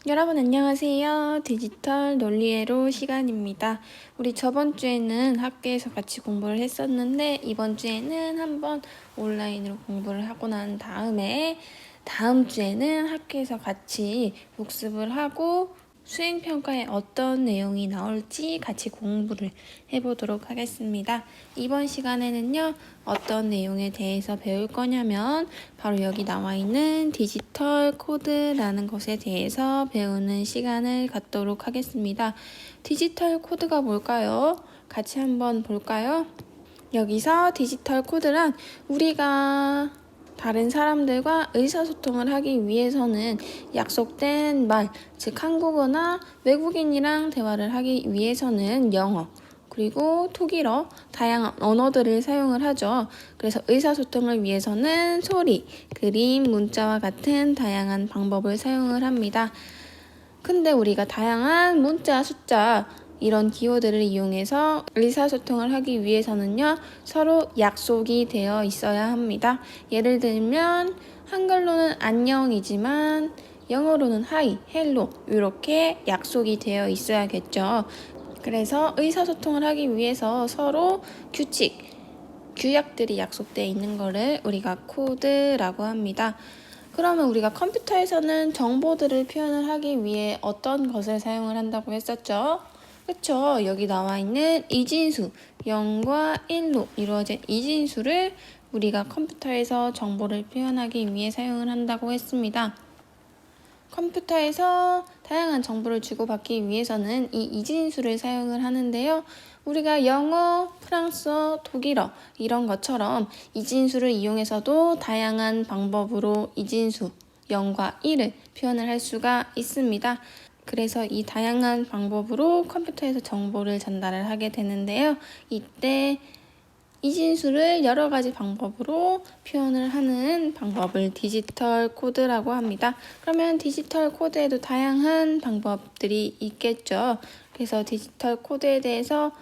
여러분 안녕하세요. 디지털 논리회로 시간입니다. 우리 저번 주에는 학교에서 같이 공부를 했었는데 이번 주에는 한번 온라인으로 공부를 하고 난 다음에 다음 주에는 학교에서 같이 복습을 하고 수행평가에 어떤 내용이 나올지 같이 공부를 해보도록 하겠습니다. 이번 시간에는요, 어떤 내용에 대해서 배울 거냐면 바로 여기 나와 있는 디지털 코드라는 것에 대해서 배우는 시간을 갖도록 하겠습니다. 디지털 코드가 뭘까요? 같이 한번 볼까요? 여기서 디지털 코드란 우리가 다른 사람들과 의사소통을 하기 위해서는 약속된 말, 즉 한국어나 외국인이랑 대화를 하기 위해서는 영어, 그리고 독일어, 다양한 언어들을 사용을 하죠. 그래서 의사소통을 위해서는 소리, 그림, 문자와 같은 다양한 방법을 사용을 합니다. 근데 우리가 다양한 문자, 숫자, 이런 기호들을 이용해서 의사소통을 하기 위해서는요, 서로 약속이 되어 있어야 합니다. 예를 들면, 한글로는 안녕이지만, 영어로는 하이, 헬로, 이렇게 약속이 되어 있어야겠죠. 그래서 의사소통을 하기 위해서 서로 규칙, 규약들이 약속되어 있는 거를 우리가 코드라고 합니다. 그러면 우리가 컴퓨터에서는 정보들을 표현을 하기 위해 어떤 것을 사용을 한다고 했었죠? 그쵸? 여기 나와 있는 이진수, 0과 1로 이루어진 이진수를 우리가 컴퓨터에서 정보를 표현하기 위해 사용을 한다고 했습니다. 컴퓨터에서 다양한 정보를 주고받기 위해서는 이 이진수를 사용을 하는데요. 우리가 영어, 프랑스어, 독일어 이런 것처럼 이진수를 이용해서도 다양한 방법으로 이진수 0과 1을 표현을 할 수가 있습니다. 그래서 이 다양한 방법으로 컴퓨터에서 정보를 전달을 하게 되는데요. 이때 이진수를 여러 가지 방법으로 표현을 하는 방법을 디지털 코드라고 합니다. 그러면 디지털 코드에도 다양한 방법들이 있겠죠. 그래서 디지털 코드에 대해서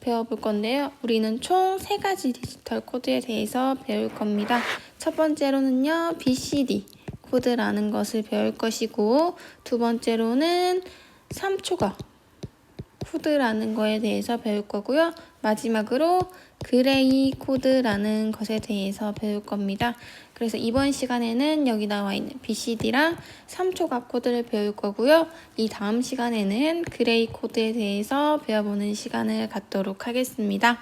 배워볼 건데요. 우리는 총 3가지 디지털 코드에 대해서 배울 겁니다. 첫 번째로는요, BCD 코드라는 것을 배울 것이고, 두 번째로는 3초각 코드라는 거에 대해서 배울 거고요. 마지막으로 그레이 코드라는 것에 대해서 배울 겁니다. 그래서 이번 시간에는 여기 나와 있는 BCD랑 3초각 코드를 배울 거고요. 이 다음 시간에는 그레이 코드에 대해서 배워보는 시간을 갖도록 하겠습니다.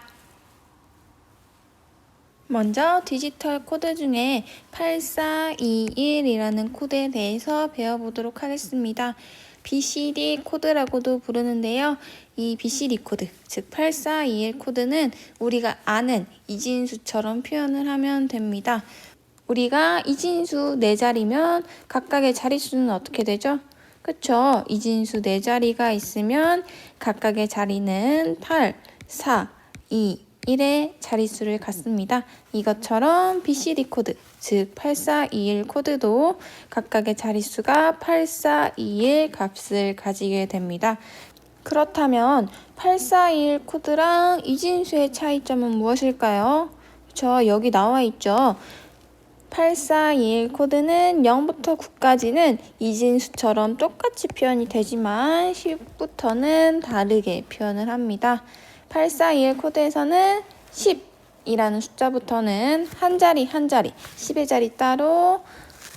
먼저 디지털 코드 중에 8421이라는 코드에 대해서 배워보도록 하겠습니다. BCD 코드라고도 부르는데요. 이 BCD 코드, 즉 8421 코드는 우리가 아는 이진수처럼 표현을 하면 됩니다. 우리가 이진수 4자리면 각각의 자릿수는 어떻게 되죠? 그쵸? 이진수 4자리가 있으면 각각의 자리는 8, 4, 2, 1의 자릿수를 갖습니다. 이것처럼 BCD 코드, 즉 8421 코드도 각각의 자릿수가 8421 값을 가지게 됩니다. 그렇다면 8421 코드랑 이진수의 차이점은 무엇일까요? 그쵸, 여기 나와 있죠. 8421 코드는 0부터 9까지는 이진수처럼 똑같이 표현이 되지만 10부터는 다르게 표현을 합니다. 8421 코드에서는 10이라는 숫자부터는 한 자리 한 자리, 10의 자리 따로,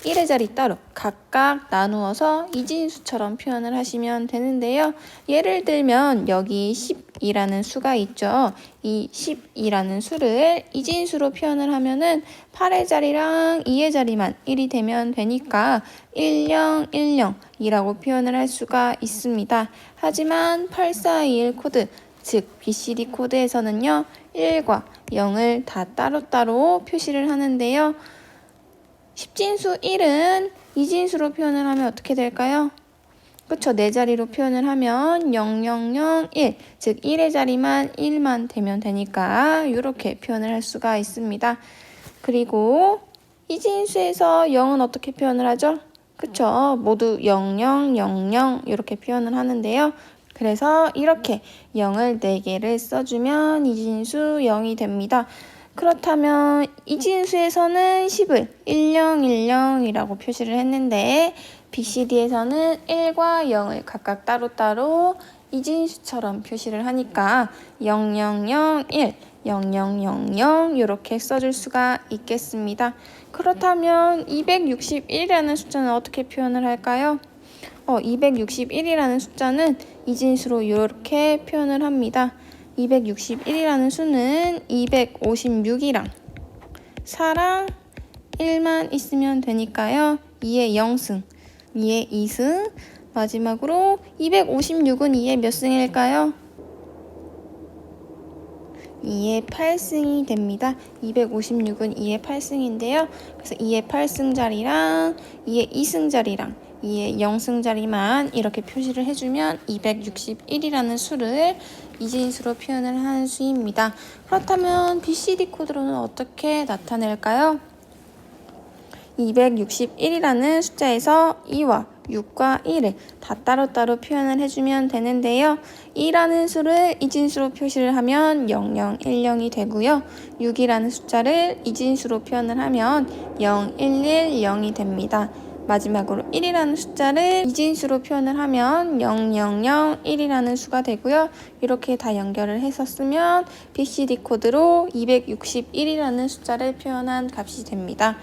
1의 자리 따로 각각 나누어서 이진수처럼 표현을 하시면 되는데요. 예를 들면 여기 10이라는 수가 있죠. 이 10이라는 수를 이진수로 표현을 하면은 8의 자리랑 2의 자리만 1이 되면 되니까 1010이라고 표현을 할 수가 있습니다. 하지만 8421 코드, 즉 BCD 코드에서는요, 1과 0을 다 따로따로 표시를 하는데요. 10진수 1은 이진수로 표현을 하면 어떻게 될까요? 그쵸, 4자리로 표현을 하면 0001, 즉 1의 자리만 1만 되면 되니까 이렇게 표현을 할 수가 있습니다. 그리고 이진수에서 0은 어떻게 표현을 하죠? 그쵸, 모두 0000 이렇게 표현을 하는데요. 그래서 이렇게 0을 4개를 써주면 이진수 0이 됩니다. 그렇다면 이진수에서는 10을 1010이라고 표시를 했는데 BCD에서는 1과 0을 각각 따로따로 이진수처럼 표시를 하니까 0001, 0000 이렇게 써줄 수가 있겠습니다. 그렇다면 261이라는 숫자는 어떻게 표현을 할까요? 261이라는 숫자는 이진수로 이렇게 표현을 합니다. 261이라는 수는 256이랑 4랑 1만 있으면 되니까요. 2의 0승, 2의 2승, 마지막으로 256은 2의 몇 승일까요? 2의 8승이 됩니다. 256은 2의 8승인데요. 그래서 2의 8승 자리랑 2의 2승 자리랑 2의 0승 자리만 이렇게 표시를 해주면 261이라는 수를 이진수로 표현을 한 수입니다. 그렇다면 BCD 코드로는 어떻게 나타낼까요? 261이라는 숫자에서 2와 6과 1을 다 따로따로 표현을 해주면 되는데요. 2라는 수를 이진수로 표시를 하면 0010이 되고요. 6이라는 숫자를 이진수로 표현을 하면 0110이 됩니다. 마지막으로 1이라는 숫자를 이진수로 표현을 하면 0001이라는 수가 되고요. 이렇게 다 연결을 해서 쓰면 BCD 코드로 261이라는 숫자를 표현한 값이 됩니다.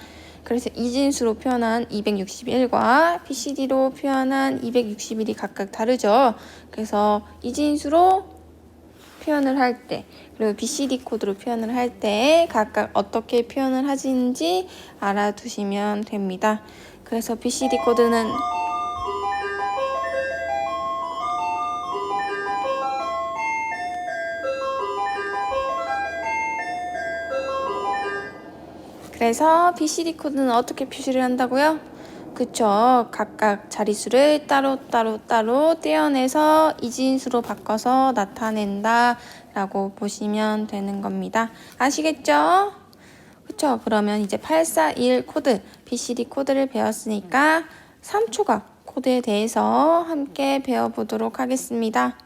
그래서 이진수로 표현한 261과 BCD로 표현한 261이 각각 다르죠. 그래서 이진수로 표현을 할 때, 그리고 BCD 코드로 표현을 할 때 각각 어떻게 표현을 하시는지 알아두시면 됩니다. 그래서 BCD 코드는 BCD 코드는 어떻게 표시를 한다고요? 그쵸. 각각 자릿수를 따로 떼어내서 이진수로 바꿔서 나타낸다 라고 보시면 되는 겁니다. 아시겠죠? 그쵸. 그러면 이제 841 코드, BCD 코드를 배웠으니까 3초각 코드에 대해서 함께 배워보도록 하겠습니다.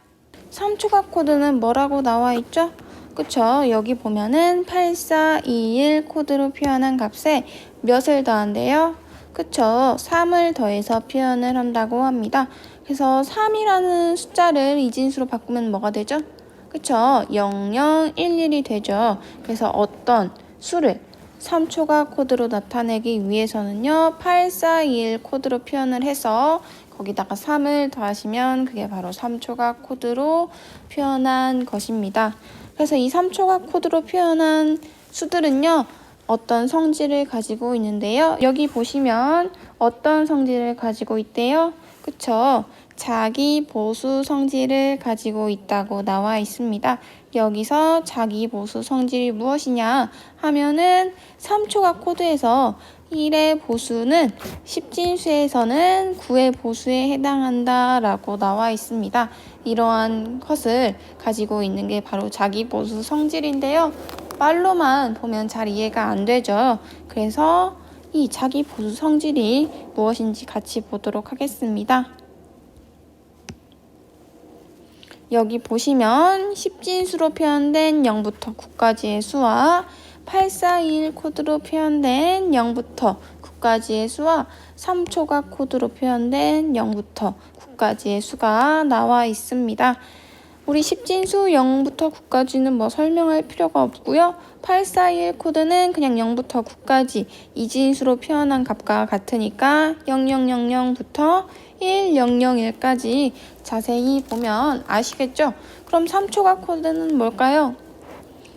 3초각 코드는 뭐라고 나와 있죠? 그쵸. 여기 보면은 8421 코드로 표현한 값에 몇을 더한대요? 그쵸. 3을 더해서 표현을 한다고 합니다. 그래서 3이라는 숫자를 이진수로 바꾸면 뭐가 되죠? 그쵸. 0011이 되죠. 그래서 어떤 수를 3초각 코드로 나타내기 위해서는요. 8421 코드로 표현을 해서 거기다가 3을 더하시면 그게 바로 3초각 코드로 표현한 것입니다. 그래서 이 3초각 코드로 표현한 수들은요. 어떤 성질을 가지고 있는데요. 여기 보시면 어떤 성질을 가지고 있대요? 그쵸? 자기 보수 성질을 가지고 있다고 나와 있습니다. 여기서 자기 보수 성질이 무엇이냐 하면은 3초각 코드에서 1의 보수는 10진수에서는 9의 보수에 해당한다 라고 나와 있습니다. 이러한 것을 가지고 있는 게 바로 자기 보수 성질인데요. 말로만 보면 잘 이해가 안 되죠. 그래서 이 자기 보수 성질이 무엇인지 같이 보도록 하겠습니다. 여기 보시면 10진수로 표현된 0부터 9까지의 수와 841 코드로 표현된 0부터 9까지의 수와 3초각 코드로 표현된 0부터 9까지의 수가 나와 있습니다. 우리 10진수 0부터 9까지는 뭐 설명할 필요가 없고요. 841 코드는 그냥 0부터 9까지 이진수로 표현한 값과 같으니까 0000부터 1001까지 자세히 보면 아시겠죠? 그럼 3초각 코드는 뭘까요?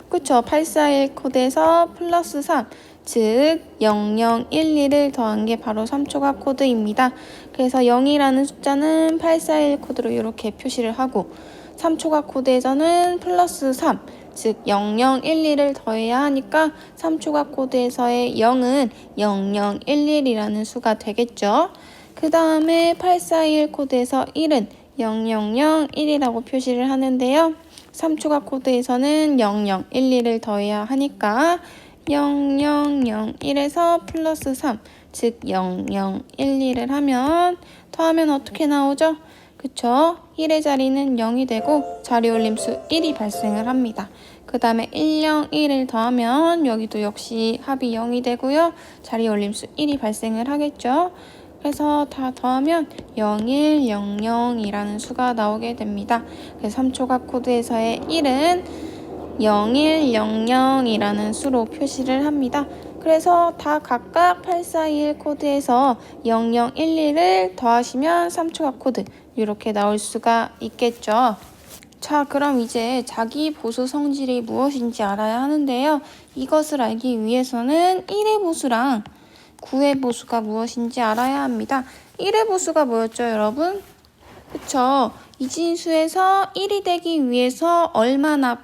그쵸? 841 코드에서 플러스 3, 즉 0012를 더한 게 바로 3초각 코드입니다. 그래서 0이라는 숫자는 841 코드로 이렇게 표시를 하고 3초각 코드에서는 플러스 3, 즉 0012를 더해야 하니까 3초각 코드에서의 0은 0011이라는 수가 되겠죠. 그 다음에 841 코드에서 1은 0001이라고 표시를 하는데요. 3초각 코드에서는 0012를 더해야 하니까 0001에서 플러스 3, 즉 0012를 하면 더하면 어떻게 나오죠? 그쵸? 1의 자리는 0이 되고 자리 올림수 1이 발생을 합니다. 그 다음에 101을 더하면 여기도 역시 합이 0이 되고요. 자리 올림수 1이 발생을 하겠죠. 그래서 다 더하면 0100이라는 수가 나오게 됩니다. 그래서 3초각 코드에서의 1은 0100이라는 수로 표시를 합니다. 그래서 다 각각 8421 코드에서 0011을 더하시면 3초각 코드 이렇게 나올 수가 있겠죠. 자, 그럼 이제 자기 보수 성질이 무엇인지 알아야 하는데요. 이것을 알기 위해서는 1의 보수랑 9의 보수가 무엇인지 알아야 합니다. 1의 보수가 뭐였죠, 여러분? 그쵸? 이진수에서 1이 되기 위해서 얼마나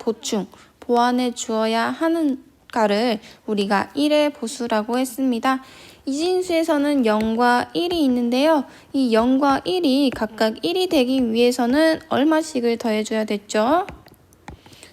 보완해 주어야 하는가를 우리가 1의 보수라고 했습니다. 이진수에서는 0과 1이 있는데요. 이 0과 1이 각각 1이 되기 위해서는 얼마씩을 더해줘야 됐죠?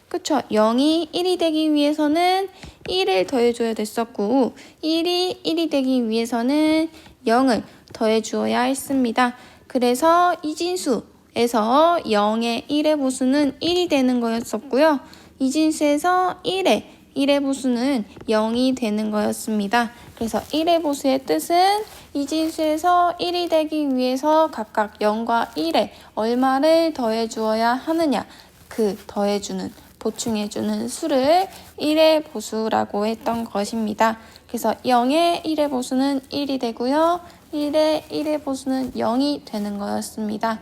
그쵸? 0이 1이 되기 위해서는 1을 더해줘야 됐었고 1이 되기 위해서는 0을 더해주어야 했습니다. 그래서 이진수에서 0의 1의 보수는 1이 되는 거였었고요. 이진수에서 1의 보수는 0이 되는 거였습니다. 그래서 1의 보수의 뜻은 이진수에서 1이 되기 위해서 각각 0과 1에 얼마를 더해주어야 하느냐, 그 더해주는 보충해주는 수를 1의 보수라고 했던 것입니다. 그래서 0의 1의 보수는 1이 되고요. 1의 보수는 0이 되는 거였습니다.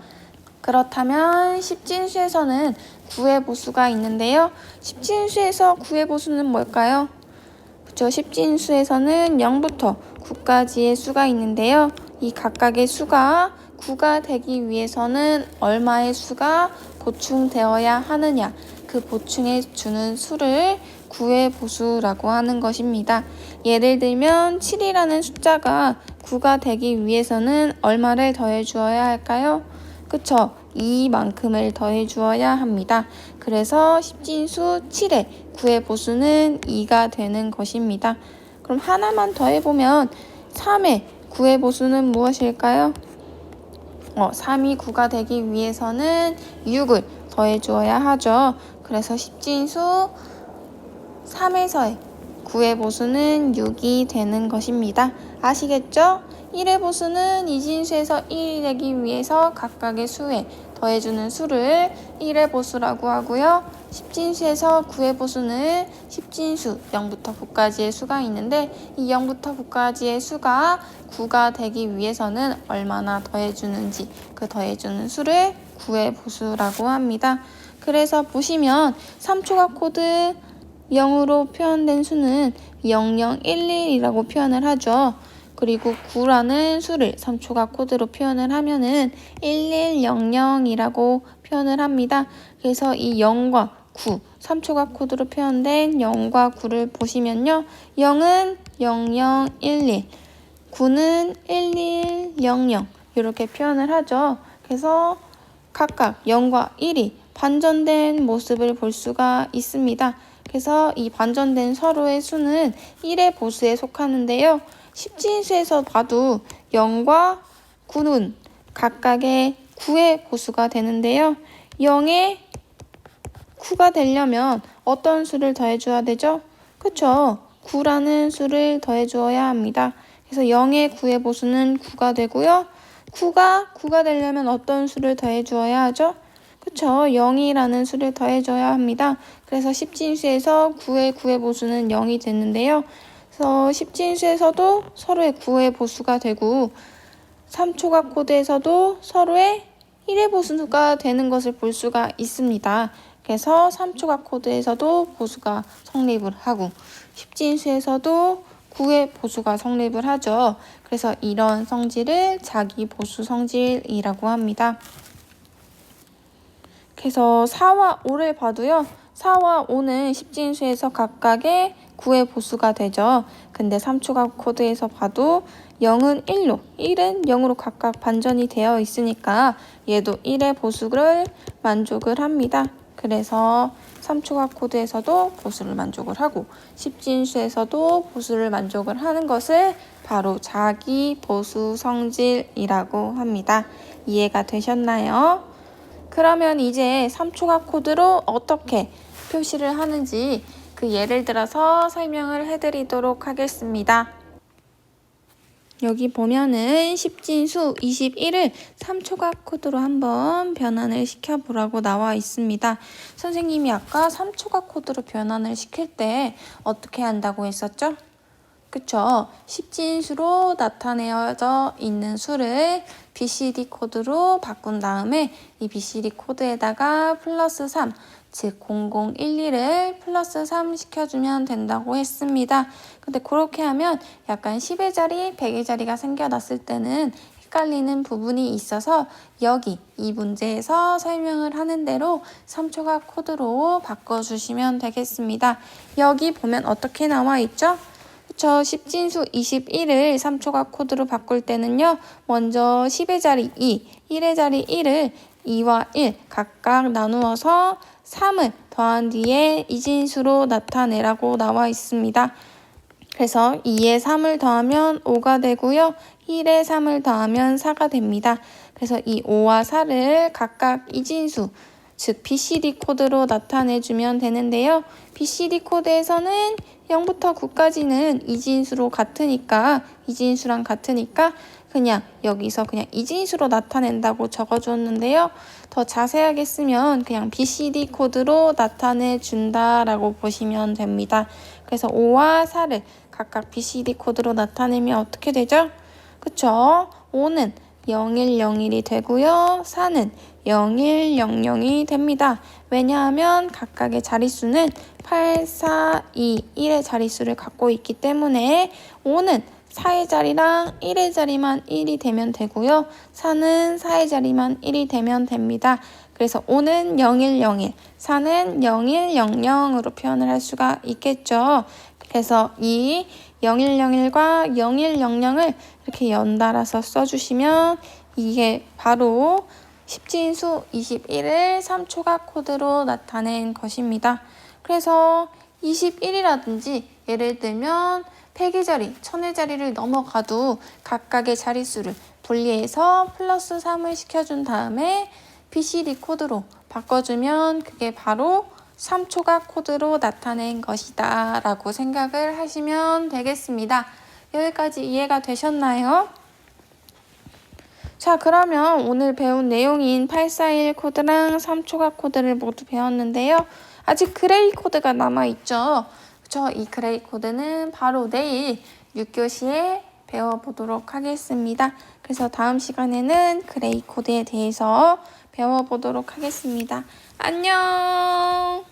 그렇다면 10진수에서는 9의 보수가 있는데요. 10진수에서 9의 보수는 뭘까요? 그쵸? 10진수에서는 0부터 9까지의 수가 있는데요. 이 각각의 수가 9가 되기 위해서는 얼마의 수가 보충되어야 하느냐, 그 보충해 주는 수를 9의 보수라고 하는 것입니다. 예를 들면 7이라는 숫자가 9가 되기 위해서는 얼마를 더해 주어야 할까요? 그쵸? 이만큼을 더해 주어야 합니다. 그래서 10진수 7에 9의 보수는 2가 되는 것입니다. 그럼 하나만 더해보면 3의 9의 보수는 무엇일까요? 3이 9가 되기 위해서는 6을 더해 주어야 하죠. 그래서 10진수 3에서의 9의 보수는 6이 되는 것입니다. 아시겠죠? 1의 보수는 이진수에서 1이 되기 위해서 각각의 수에 더해주는 수를 1의 보수라고 하고요. 10진수에서 9의 보수는 10진수 0부터 9까지의 수가 있는데 이 0부터 9까지의 수가 9가 되기 위해서는 얼마나 더해주는지 그 더해주는 수를 9의 보수라고 합니다. 그래서 보시면 3초각 코드 0으로 표현된 수는 0011이라고 표현을 하죠. 그리고 9라는 수를 3초각 코드로 표현을 하면은 1100이라고 표현을 합니다. 그래서 이 0과 9, 3초각 코드로 표현된 0과 9를 보시면요. 0은 0011, 9는 1100 이렇게 표현을 하죠. 그래서 각각 0과 1이 반전된 모습을 볼 수가 있습니다. 그래서 이 반전된 서로의 수는 1의 보수에 속하는데요. 10진수에서 봐도 0과 9는 각각의 9의 보수가 되는데요. 0에 9가 되려면 어떤 수를 더해줘야 되죠? 그쵸? 9라는 수를 더해주어야 합니다. 그래서 0의 9의 보수는 9가 되고요. 9가 되려면 어떤 수를 더해주어야 하죠? 그쵸? 0이라는 수를 더해줘야 합니다. 그래서 10진수에서 9의 보수는 0이 됐는데요. 그래서 10진수에서도 서로의 9의 보수가 되고 3초각 코드에서도 서로의 1의 보수가 되는 것을 볼 수가 있습니다. 그래서 3초각 코드에서도 보수가 성립을 하고 10진수에서도 9의 보수가 성립을 하죠. 그래서 이런 성질을 자기 보수 성질이라고 합니다. 그래서 4와 5를 봐도요. 4와 5는 10진수에서 각각의 9의 보수가 되죠. 근데 3초각 코드에서 봐도 0은 1로, 1은 0으로 각각 반전이 되어 있으니까 얘도 1의 보수를 만족을 합니다. 그래서 3초각 코드에서도 보수를 만족을 하고 10진수에서도 보수를 만족을 하는 것을 바로 자기 보수 성질이라고 합니다. 이해가 되셨나요? 그러면 이제 3초각 코드로 어떻게 표시를 하는지 그 예를 들어서 설명을 해드리도록 하겠습니다. 여기 보면은 10진수 21을 3초각 코드로 한번 변환을 시켜보라고 나와 있습니다. 선생님이 아까 3초각 코드로 변환을 시킬 때 어떻게 한다고 했었죠? 그쵸? 10진수로 나타내어져 있는 수를 BCD 코드로 바꾼 다음에 이 BCD 코드에다가 플러스 3, 즉 0012를 플러스 3 시켜주면 된다고 했습니다. 근데 그렇게 하면 약간 10의 자리, 100의 자리가 생겨났을 때는 헷갈리는 부분이 있어서 여기 이 문제에서 설명을 하는 대로 3초각 코드로 바꿔주시면 되겠습니다. 여기 보면 어떻게 나와 있죠? 그쵸. 10진수 21을 3초각 코드로 바꿀 때는요. 먼저 10의 자리 2, 1의 자리 1을 2와 1 각각 나누어서 3을 더한 뒤에 이진수로 나타내라고 나와 있습니다. 그래서 2에 3을 더하면 5가 되고요. 1에 3을 더하면 4가 됩니다. 그래서 이 5와 4를 각각 이진수, 즉 BCD 코드로 나타내주면 되는데요. BCD 코드에서는 0부터 9까지는 이진수로 이진수랑 같으니까 그냥 여기서 그냥 이진수로 나타낸다고 적어줬는데요. 더 자세하게 쓰면 그냥 BCD 코드로 나타내 준다라고 보시면 됩니다. 그래서 5와 4를 각각 BCD 코드로 나타내면 어떻게 되죠? 그쵸? 5는 0101이 되고요. 4는 0100이 됩니다. 왜냐하면 각각의 자릿수는 8, 4, 2, 1의 자릿수를 갖고 있기 때문에 5는 4의 자리랑 1의 자리만 1이 되면 되고요. 4는 4의 자리만 1이 되면 됩니다. 그래서 5는 0101, 4는 0100으로 표현을 할 수가 있겠죠. 그래서 이 0101과 0100을 이렇게 연달아서 써주시면 이게 바로 10진수 21을 3초각 코드로 나타낸 것입니다. 그래서 21이라든지 예를 들면 100의 자리, 1000의 자리를 넘어가도 각각의 자릿수를 분리해서 플러스 3을 시켜준 다음에 BCD 코드로 바꿔주면 그게 바로 3초각 코드로 나타낸 것이다 라고 생각을 하시면 되겠습니다. 여기까지 이해가 되셨나요? 자, 그러면 오늘 배운 내용인 841 코드랑 3초각 코드를 모두 배웠는데요. 아직 그레이 코드가 남아있죠. 그쵸? 이 그레이 코드는 바로 내일 6교시에 배워보도록 하겠습니다. 그래서 다음 시간에는 그레이 코드에 대해서 배워보도록 하겠습니다. 안녕!